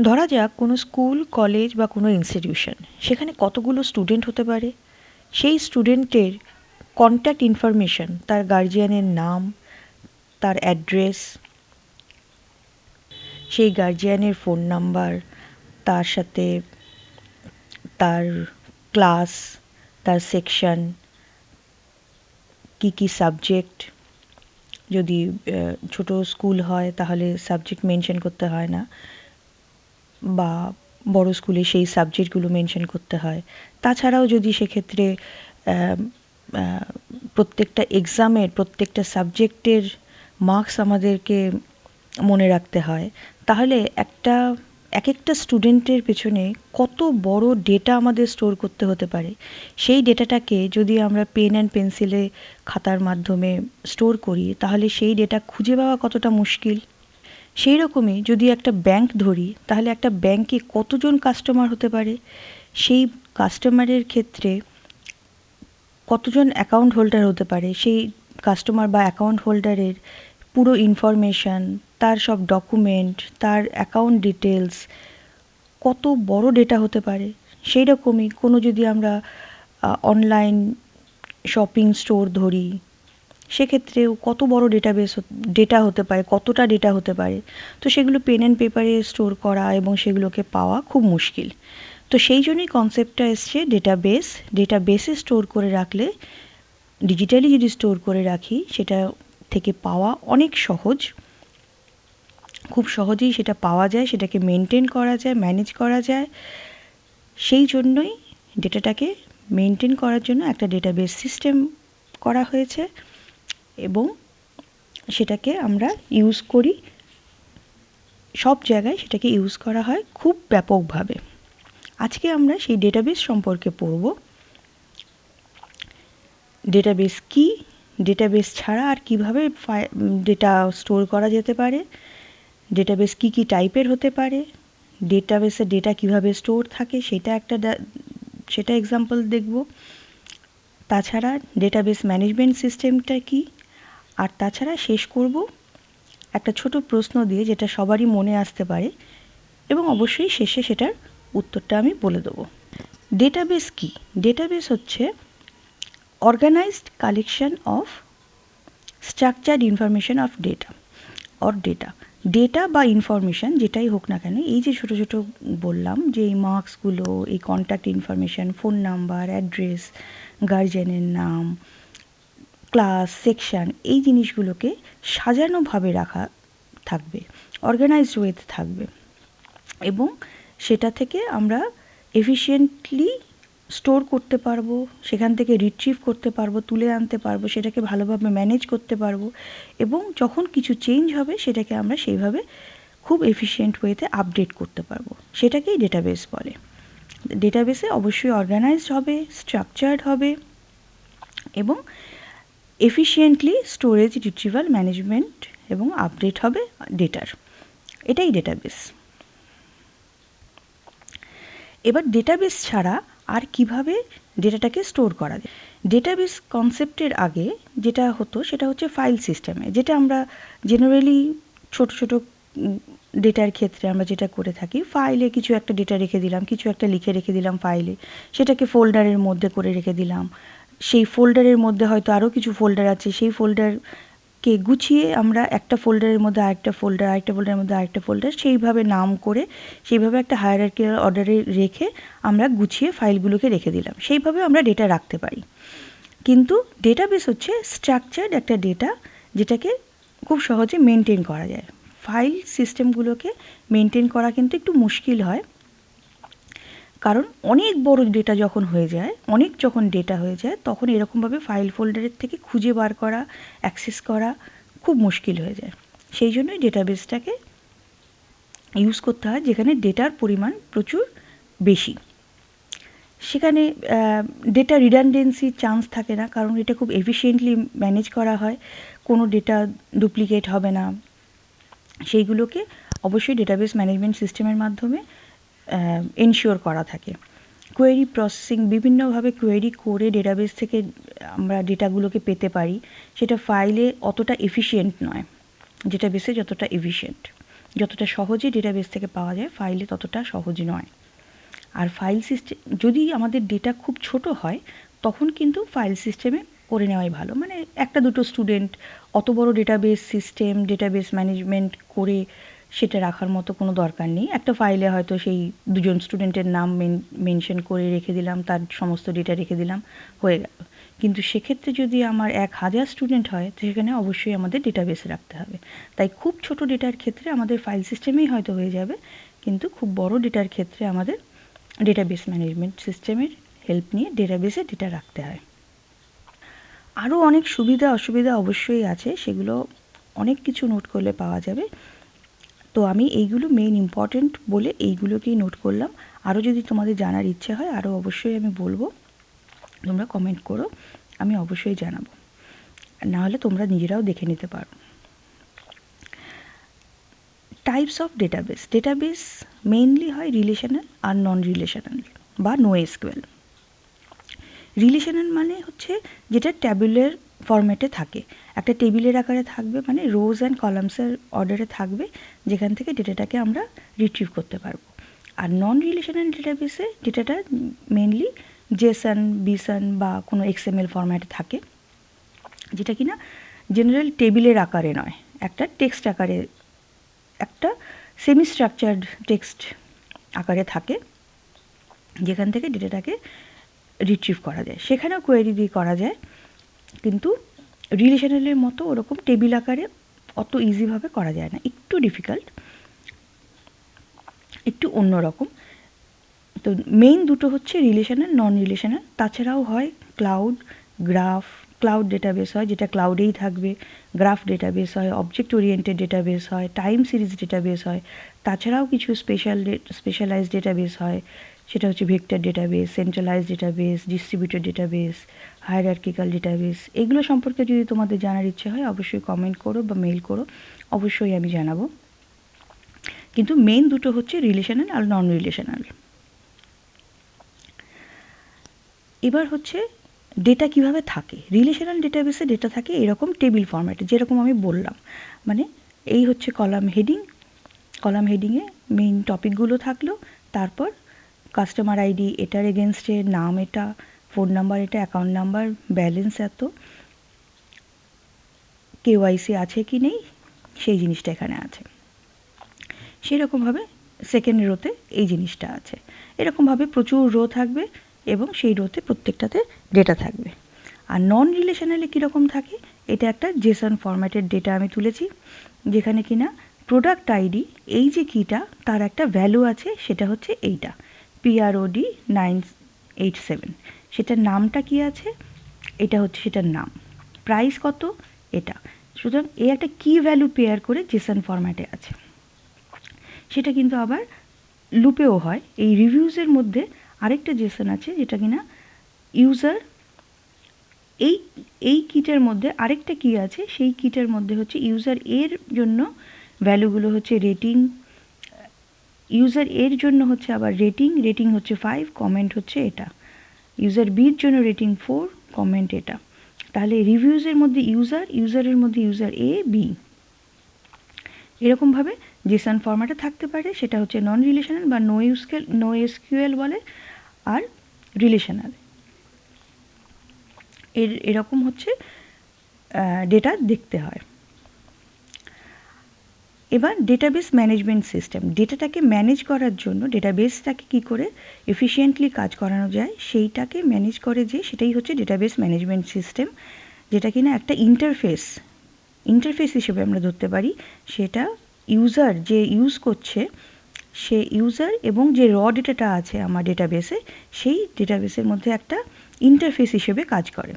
ধরা যাক কোনো স্কুল, কলেজ বা কোনো ইনস্টিটিউশন, সেখানে কতগুলো স্টুডেন্ট হতে পারে। সেই স্টুডেন্টের কন্ট্যাক্ট ইনফরমেশন, তার গার্জিয়ানের নাম, তার অ্যাড্রেস, সেই গার্জিয়ানের ফোন নাম্বার, তার সাথে তার ক্লাস, তার সেকশন, কী কী সাবজেক্ট, যদি ছোট স্কুল হয় তাহলে সাবজেক্ট মেনশন করতে হয় না, বা বড় স্কুলে সেই সাবজেক্টগুলো মেনশন করতে হয়। তাছাড়াও যদি সেক্ষেত্রে প্রত্যেকটা এক্সামের প্রত্যেকটা সাবজেক্টের মার্কস আমাদেরকে মনে রাখতে হয়, তাহলে এক একটা স্টুডেন্টের পেছনে কত বড় ডেটা আমাদের স্টোর করতে হতে পারে। সেই ডেটাটাকে যদি আমরা পেন অ্যান্ড পেন্সিলে খাতার মাধ্যমে স্টোর করি, তাহলে সেই ডেটা খুঁজে পাওয়া কতটা মুশকিল। সেই রকমই যদি একটা ব্যাংক ধরি, তাহলে একটা ব্যাংকে কতজন কাস্টমার হতে পারে, সেই কাস্টমারের ক্ষেত্রে কতজন অ্যাকাউন্ট হোল্ডার হতে পারে, সেই কাস্টমার বা অ্যাকাউন্ট হোল্ডারের পুরো ইনফরমেশান, তার সব ডকুমেন্ট, তার অ্যাকাউন্ট ডিটেলস, কত বড় ডেটা হতে পারে। সেই রকমই কোনো যদি আমরা অনলাইন শপিং স্টোর ধরি, সেক্ষেত্রেও কত বড় ডেটা হতে পারে, কতটা ডেটা হতে পারে। তো সেগুলো পেন অ্যান্ড পেপারে স্টোর করা এবং সেগুলোকে পাওয়া খুব মুশকিল। তো সেই জন্যই কনসেপ্টটা এসছে ডেটাবেস। ডেটাবেসে স্টোর করে রাখলে, ডিজিটালি যদি স্টোর করে রাখি, সেটা থেকে পাওয়া অনেক সহজ, খুব সহজেই সেটা পাওয়া যায়, সেটাকে মেনটেন করা যায়, ম্যানেজ করা যায়। সেই জন্যই ডেটাটাকে মেনটেন করার জন্য একটা ডেটাবেস সিস্টেম করা হয়েছে এবং সেটাকে আমরা ইউজ করি, সব জায়গায় সেটাকে ইউজ করা হয় খুব ব্যাপকভাবে। আজকে আমরা সেই ডেটাবেস সম্পর্কে পড়ব। ডেটাবেস কী, ডেটাবেস ছাড়া আর কীভাবে ডেটা স্টোর করা যেতে পারে, ডেটাবেস কী কী টাইপের হতে পারে, ডেটাবেসে ডেটা কীভাবে স্টোর থাকে সেটা এক্সাম্পল দেখব। তাছাড়া ডেটাবেস ম্যানেজমেন্ট সিস্টেমটা কী, আর তাছাড়া শেষ করব একটা ছোট প্রশ্ন দিয়ে, যেটা সবারই মনে আসতে পারে, এবং অবশ্যই শেষে সেটার উত্তরটা আমি বলে দেবো। ডেটাবেস কী? ডেটাবেস হচ্ছে organized collection of structured information of data or data. Data বা ইনফরমেশান যেটাই হোক না কেন, এই যে ছোটো ছোটো বললাম যে এই মার্কসগুলো, এই contact information, phone number, address, গার্জিয়ানের নাম, ক্লাস, সেকশান, এই জিনিসগুলোকে সাজানোভাবে রাখা থাকবে, অর্গানাইজড ওয়েতে থাকবে, এবং সেটা থেকে আমরা এফিশিয়েন্টলি স্টোর করতে পারবো, সেখান থেকে রিট্রিভ করতে পারবো, তুলে আনতে পারবো, সেটাকে ভালোভাবে ম্যানেজ করতে পারবো, এবং যখন কিছু চেঞ্জ হবে সেটাকে আমরা সেইভাবে খুব এফিশিয়েন্ট ওয়েতে আপডেট করতে পারবো। সেটাকেই ডেটাবেস বলে। ডেটাবেসে অবশ্যই অর্গানাইজড হবে, স্ট্রাকচার্ড হবে, এবং এফিশিয়েন্টলি স্টোরেজ, রিট্রিভাল, ম্যানেজমেন্ট এবং আপডেট হবে ডেটার। এটাই ডেটাবেস। এবার ডেটাবেস ছাড়া আর কিভাবে ডেটাটাকে স্টোর করা যায়। ডেটাবেস কনসেপ্টের আগে যেটা হতো সেটা হচ্ছে ফাইল সিস্টেমে, যেটা আমরা জেনারেলি ছোট ছোট ডেটার ক্ষেত্রে আমরা যেটা করে থাকি, ফাইলে কিছু একটা ডেটা রেখে দিলাম, কিছু একটা লিখে রেখে দিলাম ফাইলে, সেটাকে ফোল্ডারের মধ্যে করে রেখে দিলাম। সেই ফোল্ডারের মধ্যে হয়তো আরও কিছু ফোল্ডার আছে, সেই ফোল্ডারকে গুছিয়ে আমরা একটা ফোল্ডারের মধ্যে আরেকটা ফোল্ডার, আরেকটা ফোল্ডারের মধ্যে আরেকটা ফোল্ডার, সেইভাবে নাম করে, সেইভাবে একটা হায়ারার্কিক্যাল অর্ডারে রেখে আমরা গুছিয়ে ফাইলগুলোকে রেখে দিলাম। সেইভাবে আমরা ডেটা রাখতে পারি। কিন্তু ডেটাবেস হচ্ছে স্ট্রাকচার্ড একটা ডেটা, যেটাকে খুব সহজে মেনটেন করা যায়। ফাইল সিস্টেমগুলোকে মেনটেন করা কিন্তু একটু মুশকিল হয়, কারণ অনেক বড় ডেটা যখন হয়ে যায়, যখন ডেটা হয়ে যায়, তখন এরকমভাবে ফাইল ফোল্ডারের থেকে খুঁজে বার করা, অ্যাক্সেস করা খুব মুশকিল হয়ে যায়। সেই জন্যই ডেটাবেসটাকে ইউজ করতে হয় যেখানে ডেটার পরিমাণ প্রচুর বেশি। সেখানে ডেটা রিডান্ডেন্সির চান্স থাকে না, কারণ এটা খুব এফিশিয়েন্টলি ম্যানেজ করা হয়, কোনো ডেটা ডুপ্লিকেট হবে না। সেইগুলোকে অবশ্যই ডেটাবেস ম্যানেজমেন্ট সিস্টেমের মাধ্যমে এনশিওর করা থাকে। কোয়েরি প্রসেসিং, বিভিন্নভাবে কোয়েরি করে ডেটাবেস থেকে আমরা ডেটাগুলোকে পেতে পারি, সেটা ফাইলে অতটা এফিশিয়েন্ট নয়, ডেটাবেসে যতটা এফিশিয়েন্ট। যতটা সহজে ডেটাবেস থেকে পাওয়া যায় ফাইলে ততটা সহজ নয়। আর ফাইল সিস্টেম যদি আমাদের ডেটা খুব ছোট হয় তখন কিন্তু ফাইল সিস্টেমে করে নেওয়াই ভালো। মানে একটা দুটো স্টুডেন্ট, অত বড় ডেটাবেস সিস্টেম, ডেটাবেস ম্যানেজমেন্ট করে সেটা রাখার মতো কোনো দরকার নেই। একটা ফাইলে হয়তো সেই দুজন স্টুডেন্টের নাম মেনশন করে রেখে দিলাম, তার সমস্ত ডেটা রেখে দিলাম, হয়ে গেল। কিন্তু সেক্ষেত্রে যদি আমার 1000 স্টুডেন্ট হয় তো সেখানে অবশ্যই আমাদের ডেটাবেসে রাখতে হবে। তাই খুব ছোট ডেটার ক্ষেত্রে আমাদের ফাইল সিস্টেমেই হয়তো হয়ে যাবে, কিন্তু খুব বড় ডেটার ক্ষেত্রে আমাদের ডেটাবেস ম্যানেজমেন্ট সিস্টেমের হেল্প নিয়ে ডেটাবেসে ডেটা রাখতে হয়। আরও অনেক সুবিধা অসুবিধা অবশ্যই আছে, সেগুলো অনেক কিছু নোট করলে পাওয়া যাবে। তো আমি এইগুলো মেইন ইম্পর্ট্যান্ট বলে এইগুলোকেই নোট করলাম। আরও যদি তোমাদের জানার ইচ্ছে হয় আরও অবশ্যই আমি বলবো, তোমরা কমেন্ট করো, আমি অবশ্যই জানাবো, নাহলে তোমরা নিজেরাও দেখে নিতে পারো। Types of database. Database mainly হয় রিলেশনাল আর নন রিলেশনাল বা নো এসকিউএল। রিলেশনাল মানে হচ্ছে যেটা ট্যাবুলার ফরম্যাটে থাকে, একটা টেবিলের আকারে থাকবে, মানে রোজ অ্যান্ড কলামসের অর্ডারে থাকবে, যেখান থেকে ডেটাটাকে আমরা রিট্রিভ করতে পারবো। আর নন রিলেশনাল ডেটাবেসে ডেটাটা মেনলি জেসন, বিসন বা কোনো এক্সএমএল ফরম্যাটে থাকে, যেটা কিনা জেনারেল টেবিলের আকারে নয়, একটা টেক্সট আকারে, একটা সেমি স্ট্রাকচার্ড টেক্সট আকারে থাকে, যেখান থেকে ডেটাটাকে রিট্রিভ করা যায়। সেখানেও কোয়েরি দিয়ে করা যায়, কিন্তু রিলেশনালের মতো ওরকম টেবিল আকারে অত ইজিভাবে করা যায় না, একটু ডিফিকাল্ট, একটু অন্যরকম। তো মেইন দুটো হচ্ছে রিলেশনাল, নন রিলেশনাল। তাছাড়াও হয় ক্লাউড, গ্রাফ। ক্লাউড ডেটাবেস হয় যেটা ক্লাউডেই থাকবে, গ্রাফ ডেটাবেস হয়, অবজেক্ট ওরিয়েন্টেড ডেটাবেস হয়, টাইম সিরিজ ডেটাবেস হয়। তাছাড়াও কিছু স্পেশালাইজড ডেটাবেস হয়, সেটা হচ্ছে vector database, centralised database, distributed database, hierarchical database. এগুলো সম্পর্কে যদি তোমাদের জানার ইচ্ছে হয় অবশ্যই কমেন্ট করো বা মেল করো, অবশ্যই আমি জানাবো। কিন্তু মেইন দুটো হচ্ছে রিলেশনাল আর নন রিলেশনাল। এবার হচ্ছে ডেটা কিভাবে থাকে। রিলেশনাল ডেটাবেসে ডেটা থাকে এরকম টেবিল ফরম্যাটে, যেরকম আমি বললাম, মানে এই হচ্ছে কলাম হেডিং, কলাম হেডিংয়ে মেইন টপিকগুলো থাকলো, তারপর কাস্টমার আইডি, এটার এগেনস্টে নাম, এটা ফোন নাম্বার, এটা অ্যাকাউন্ট নাম্বার, ব্যালেন্স এত, কেওয়াইসি আছে কি নেই সেই জিনিসটা এখানে আছে। সেরকমভাবে সেকেন্ড রোতে এই জিনিসটা আছে, এরকমভাবে প্রচুর রো থাকবে এবং সেই রোতে প্রত্যেকটাতে ডেটা থাকবে। আর নন রিলেশনালে কীরকম থাকে, এটা একটা জেসন ফরম্যাটের ডেটা আমি তুলেছি, যেখানে কিনা প্রোডাক্ট আইডি, এই যে কিটা তার একটা ভ্যালু আছে, সেটা হচ্ছে এইটা PROD 987, সেটার নামটা কি আছে, এটা হচ্ছে সেটার নাম, প্রাইস কত, এটা। সুতরাং এই একটা কি ভ্যালু পেয়ার করে জেসন ফরম্যাটে আছে। সেটা কিন্তু আবার লুপেও হয়। এই রিভিউজের মধ্যে আরেকটা জেসন আছে, যেটা কিনা ইউজার, এই এই কিটের মধ্যে আরেকটা কি আছে, সেই কিটের মধ্যে হচ্ছে ইউজার এর জন্য ভ্যালুগুলো হচ্ছে রেটিং, ইউজার এর জন্য হচ্ছে আবার রেটিং, রেটিং হচ্ছে 5, কমেন্ট হচ্ছে এটা, ইউজার বির জন্য রেটিং 4, কমেন্ট এটা। তাহলে রিভিউজের মধ্যে ইউজার, ইউজারের মধ্যে ইউজার এ, বি, এরকমভাবে জেসন ফরম্যাটে থাকতে পারে। সেটা হচ্ছে নন রিলেশনাল বা নো এসকিউএল বলে। আর রিলেশনাল এরকম হচ্ছে ডেটা দেখতে হয়। এবার ডেটাবেস ম্যানেজমেন্ট সিস্টেম, ডেটাটাকে ম্যানেজ করার জন্য ডেটাবেসটাকে কী করে এফিশিয়েন্টলি কাজ করানো যায় সেইটাকে ম্যানেজ করে, যে সেটাই হচ্ছে ডেটাবেস ম্যানেজমেন্ট সিস্টেম, যেটা কিনা একটা ইন্টারফেস হিসেবে আমরা ধরতে পারি। সেটা ইউজার যে ইউজ করছে, সে ইউজার এবং যে র ডেটাটা আছে আমার ডেটাবেসে, সেই ডেটাবেসের মধ্যে একটা ইন্টারফেস হিসেবে কাজ করে।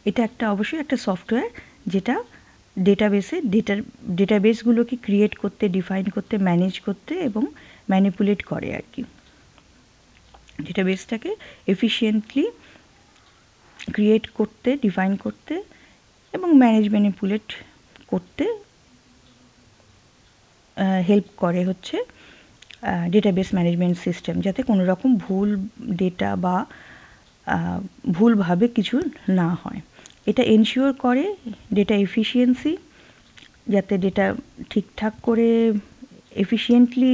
এটা একটা অবশ্যই একটা সফটওয়্যার, যেটা ডেটাবেসগুলোকে ক্রিয়েট করতে, ডিফাইন করতে, ম্যানেজ করতে এবং ম্যানিপুলেট করে আর কি। ডেটাবেসটাকে এফিশিয়েন্টলি ক্রিয়েট করতে, ডিফাইন করতে এবং ম্যানিপুলেট করতে হেল্প করে হচ্ছে ডেটাবেস ম্যানেজমেন্ট সিস্টেম, যাতে কোনো রকম ভুল ডেটা বা ভুলভাবে কিছু না হয়। এটা এনশিওর করে ডেটা এফিশিয়েন্সি, যাতে ডেটা ঠিকঠাক করে এফিশিয়েন্টলি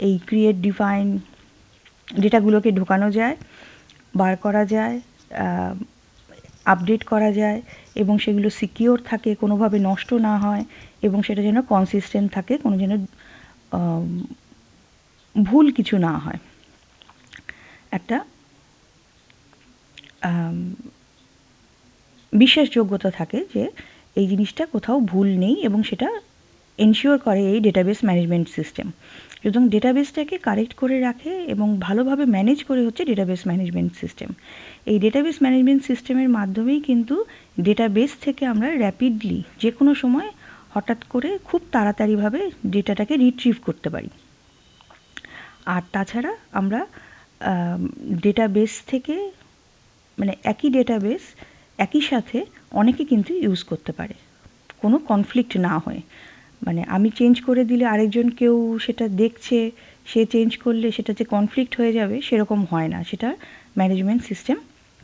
এই ক্রিয়েট ডিফাইন ডেটাগুলোকে ঢোকানো যায়, বার করা যায়, আপডেট করা যায় এবং সেগুলো সিকিওর থাকে, কোনোভাবে নষ্ট না হয় এবং সেটা যেন কনসিস্টেন্ট থাকে, কোনো যেন ভুল কিছু না হয়। একটা বিশ্বাসযোগ্যতা থাকে যে এই জিনিসটা কোথাও ভুল নেই এবং সেটা এনশিওর করে এই ডেটাবেস ম্যানেজমেন্ট সিস্টেম। সুতরাং ডেটাবেসটাকে কারেক্ট করে রাখে এবং ভালোভাবে ম্যানেজ করে হচ্ছে ডেটাবেস ম্যানেজমেন্ট সিস্টেম। এই ডেটাবেস ম্যানেজমেন্ট সিস্টেমের মাধ্যমেই কিন্তু ডেটাবেস থেকে আমরা র্যাপিডলি যে কোনো সময় হঠাৎ করে খুব তাড়াতাড়িভাবে ডেটাটাকে রিট্রিভ করতে পারি। আর তাছাড়া আমরা ডেটাবেস থেকে মানে একই ডেটাবেস একই সাথে অনেকে কিন্তু ইউজ করতে পারে, কোনো কনফ্লিক্ট না হয়। মানে আমি চেঞ্জ করে দিলে আরেকজন কেউ সেটা দেখছে, সে চেঞ্জ করলে সেটা যে কনফ্লিক্ট হয়ে যাবে সেরকম হয় না, সেটা ম্যানেজমেন্ট সিস্টেম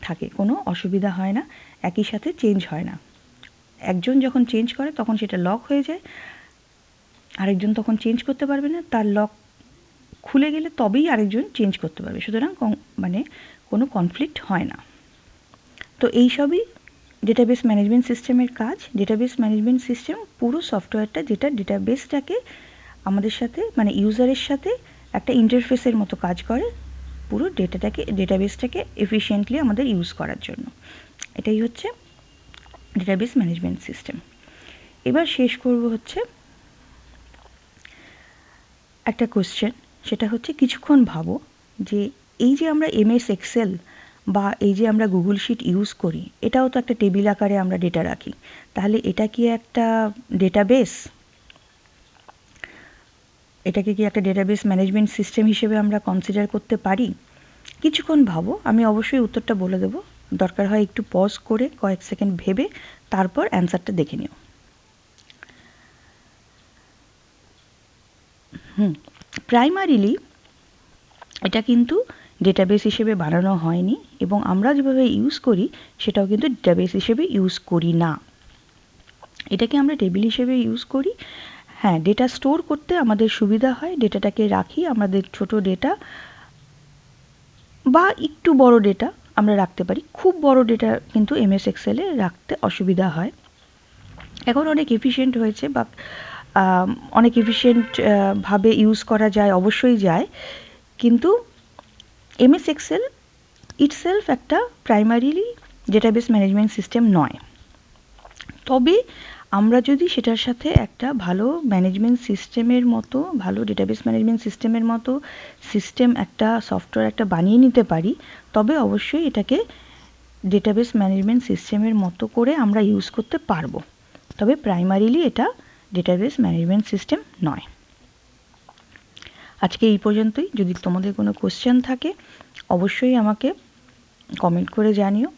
থাকে, কোনো অসুবিধা হয় না, একই সাথে চেঞ্জ হয় না। একজন যখন চেঞ্জ করে তখন সেটা লক হয়ে যায়, আরেকজন তখন চেঞ্জ করতে পারবে না, তার লক খুলে গেলে তবেই আরেকজন চেঞ্জ করতে পারবে, সুতরাং মানে কোনো কনফ্লিক্ট হয় না। তো এই সবই ডেটাবেস ম্যানেজমেন্ট সিস্টেমের কাজ। ডেটাবেস ম্যানেজমেন্ট সিস্টেম পুরো সফটওয়্যারটা যেটা ডেটাবেসটাকে আমাদের সাথে মানে ইউজারের সাথে একটা ইন্টারফেসের মতো কাজ করে, পুরো ডেটাবেসটাকে এফিশিয়েন্টলি আমাদের ইউজ করার জন্য। এটাই হচ্ছে ডেটাবেস ম্যানেজমেন্ট সিস্টেম। এবার শেষ করব হচ্ছে একটা কোশ্চেন, সেটা হচ্ছে কিছুক্ষণ ভাবো যে এই যে আমরা এমএস এক্সেল বা এই যে আমরা গুগল শিট ইউজ করি, এটাও তো একটা টেবিল আকারে আমরা ডেটা রাখি, তাহলে এটা কি একটা ডেটাবেস? এটাকে কি একটা ডেটাবেস ম্যানেজমেন্ট সিস্টেম হিসেবে আমরা কনসিডার করতে পারি? কিছুক্ষণ ভাবো, আমি অবশ্যই উত্তরটা বলে দেবো, দরকার হয় একটু পজ করে কয়েক সেকেন্ড ভেবে তারপর অ্যান্সারটা দেখে নিও। প্রাইমারিলি এটা কিন্তু ডেটাবেস হিসেবে বানানো হয়নি এবং আমরা যেভাবে ইউজ করি সেটাও কিন্তু ডেটাবেস হিসেবে ইউজ করি না, এটাকে আমরা টেবিল হিসেবে ইউজ করি। হ্যাঁ, ডেটা স্টোর করতে আমাদের সুবিধা হয়, ডেটাটাকে রাখি, আমাদের ছোট ডেটা বা একটু বড় ডেটা আমরা রাখতে পারি, খুব বড় ডেটা কিন্তু এমএস এক্সেলে রাখতে অসুবিধা হয়। এখন অনেক এফিশিয়েন্ট হয়েছে বা অনেক এফিশিয়েন্ট ভাবে ইউজ করা যায়, অবশ্যই যায়, কিন্তু এমএস এক্সেল ইটসেলফ একটা প্রাইমারিলি ডেটাবেস ম্যানেজমেন্ট সিস্টেম নয়। তবে আমরা যদি সেটার সাথে একটা ভালো ম্যানেজমেন্ট সিস্টেমের মতো, ভালো ডেটাবেস ম্যানেজমেন্ট সিস্টেমের মতো সিস্টেম একটা সফটওয়্যার একটা বানিয়ে নিতে পারি, তবে অবশ্যই এটাকে ডেটাবেস ম্যানেজমেন্ট সিস্টেমের মতো করে আমরা ইউজ করতে পারবো। তবে প্রাইমারিলি এটা ডেটাবেস ম্যানেজমেন্ট সিস্টেম নয়। আজকে এই পর্যন্তই। যদি তোমাদের কোনো কোশ্চেন থাকে অবশ্যই আমাকে কমেন্ট করে জানিও।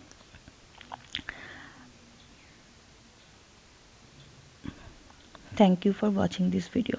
Thank you for watching this video.